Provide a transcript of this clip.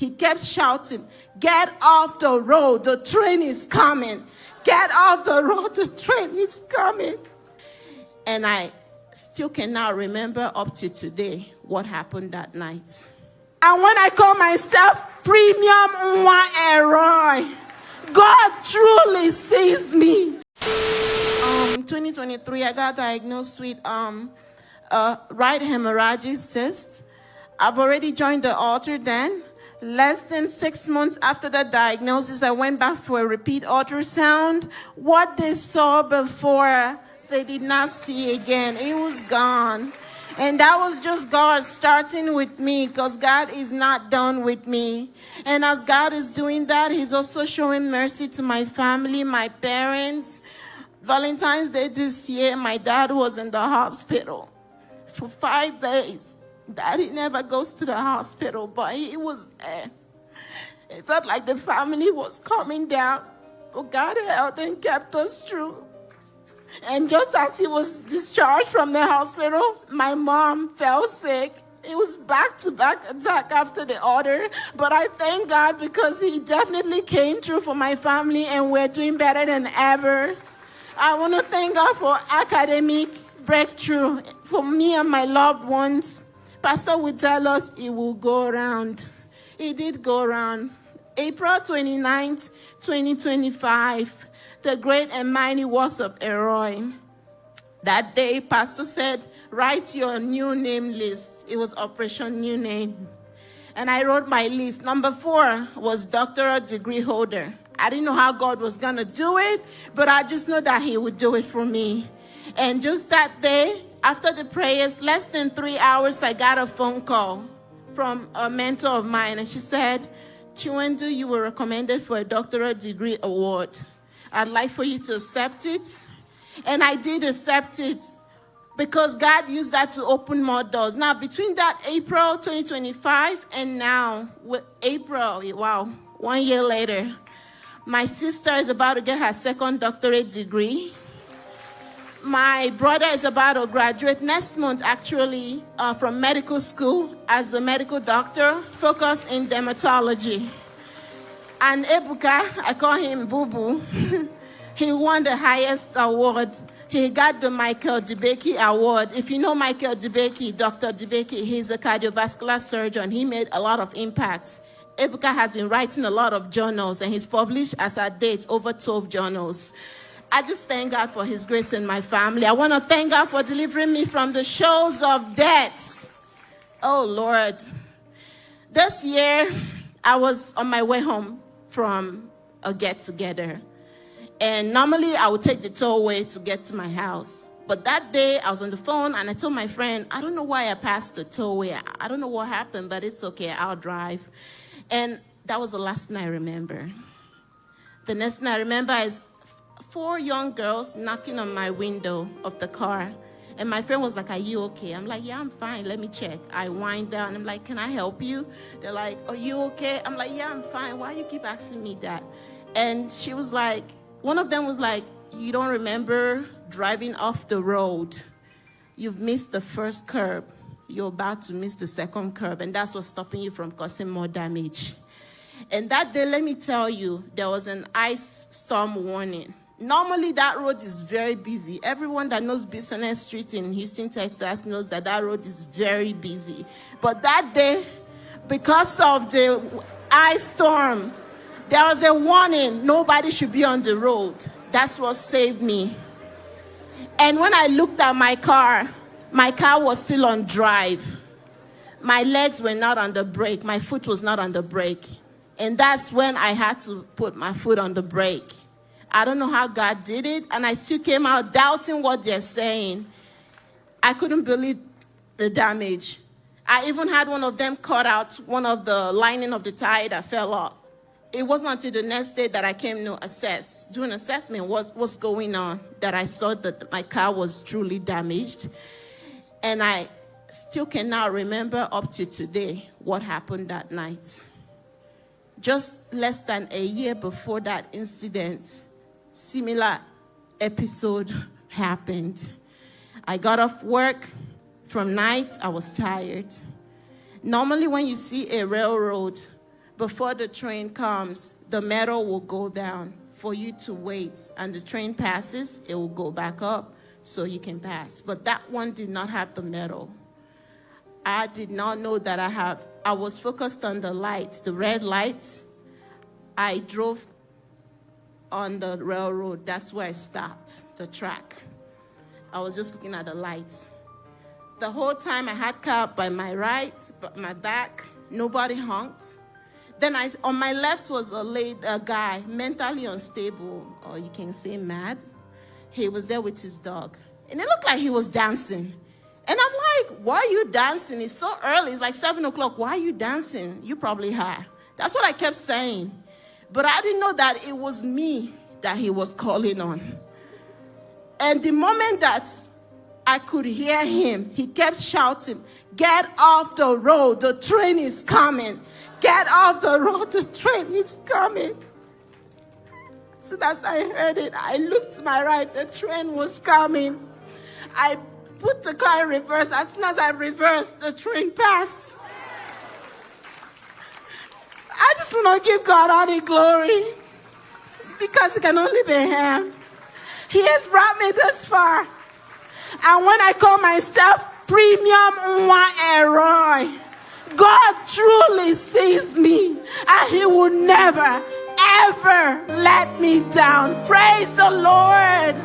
He kept shouting, "Get off the road, the train is coming. Get off the road, the train is coming." And I still cannot remember up to today what happened that night. And when I call myself Premium Nwa Eroi, God truly sees me. 2023, I got diagnosed with right hemorrhagic cyst. I've already joined the altar then. Less than 6 months after the diagnosis, I went back for a repeat ultrasound. What they saw before, they did not see again. It was gone. And that was just God starting with me, because God is not done with me. And as God is doing that, He's also showing mercy to my family, my parents. Valentine's Day this year, my dad was in the hospital for 5 days. Daddy never goes to the hospital, but he was there. It felt like the family was coming down, but God held and kept us true. And just as he was discharged from the hospital, my mom fell sick. It was back-to-back attack after the other. But I thank God because He definitely came through for my family, and we're doing better than ever. I want to thank God for academic breakthrough for me and my loved ones. Pastor would tell us it will go around. It did go around. April 29th, 2025, the great and mighty works of Eroi. That day, Pastor said, write your new name list. It was Operation New Name. And I wrote my list. Number 4 was doctoral degree holder. I didn't know how God was going to do it, but I just know that He would do it for me. And just that day, after the prayers, less than 3 hours, I got a phone call from a mentor of mine. And she said, "Chuendu, you were recommended for a doctoral degree award. I'd like for you to accept it." And I did accept it because God used that to open more doors. Now, between that April 2025 and now, with April, wow, 1 year later, my sister is about to get her second doctorate degree. My brother is about to graduate next month, actually, from medical school as a medical doctor, focused in dermatology. And Ebuka, I call him Boo Boo, he won the highest award. He got the Michael DeBakey Award. If you know Michael DeBakey, Dr. DeBakey, he's a cardiovascular surgeon. He made a lot of impacts. Ebuka has been writing a lot of journals, and he's published, as at date, over 12 journals. I just thank God for His grace in my family. I want to thank God for delivering me from the shows of death. Oh, Lord. This year, I was on my way home from a get-together. And normally, I would take the tollway to get to my house. But that day, I was on the phone, and I told my friend, I don't know why I passed the tollway. I don't know what happened, but it's okay. I'll drive. And that was the last thing I remember. The next thing I remember is 4 young girls knocking on my window of the car. And my friend was like, "Are you okay?" I'm like, "Yeah, I'm fine. Let me check." I wind down. I'm like, "Can I help you?" They're like, "Are you okay?" I'm like, "Yeah, I'm fine. Why you keep asking me that?" And she was like, one of them was like, "You don't remember driving off the road. You've missed the first curb. You're about to miss the second curb. And that's what's stopping you from causing more damage." And that day, let me tell you, there was an ice storm warning. Normally, that road is very busy. Everyone that knows Business Street in Houston, Texas knows that that road is very busy. But that day, because of the ice storm, there was a warning, nobody should be on the road. That's what saved me. And when I looked at my car was still on drive. My legs were not on the brake. My foot was not on the brake. And that's when I had to put my foot on the brake. I don't know how God did it, and I still came out doubting what they're saying. I couldn't believe the damage. I even had one of them cut out one of the lining of the tire that fell off. It wasn't until the next day that I came to do an assessment what's going on, that I saw that my car was truly damaged. And I still cannot remember up to today what happened that night. Just less than a year before that incident, similar episode happened. I got off work from night. I was tired. Normally when you see a railroad, before the train comes, the metal will go down for you to wait. And the train passes, it will go back up so you can pass. But that one did not have the metal. I did not know that I was focused on the lights, the red lights. I drove on the railroad. That's where I stopped, the track. I was just looking at the lights. The whole time I had car by my right, but my back, nobody honked. Then on my left was a guy, mentally unstable, or you can say mad. He was there with his dog. And it looked like he was dancing. And I'm like, why are you dancing? It's so early. It's like 7 o'clock. Why are you dancing? You probably high. That's what I kept saying. But I didn't know that it was me that he was calling on. And the moment that I could hear him, he kept shouting, "Get off the road. The train is coming. Get off the road. The train is coming." As soon as I heard it, I looked to my right. The train was coming. I put the car in reverse. As soon as I reversed, the train passed. I just want to give God all the glory because it can only be Him. He has brought me this far. And when I call myself Premium Nwa Eroi, God truly sees me and He will never, ever let me down. Praise the Lord.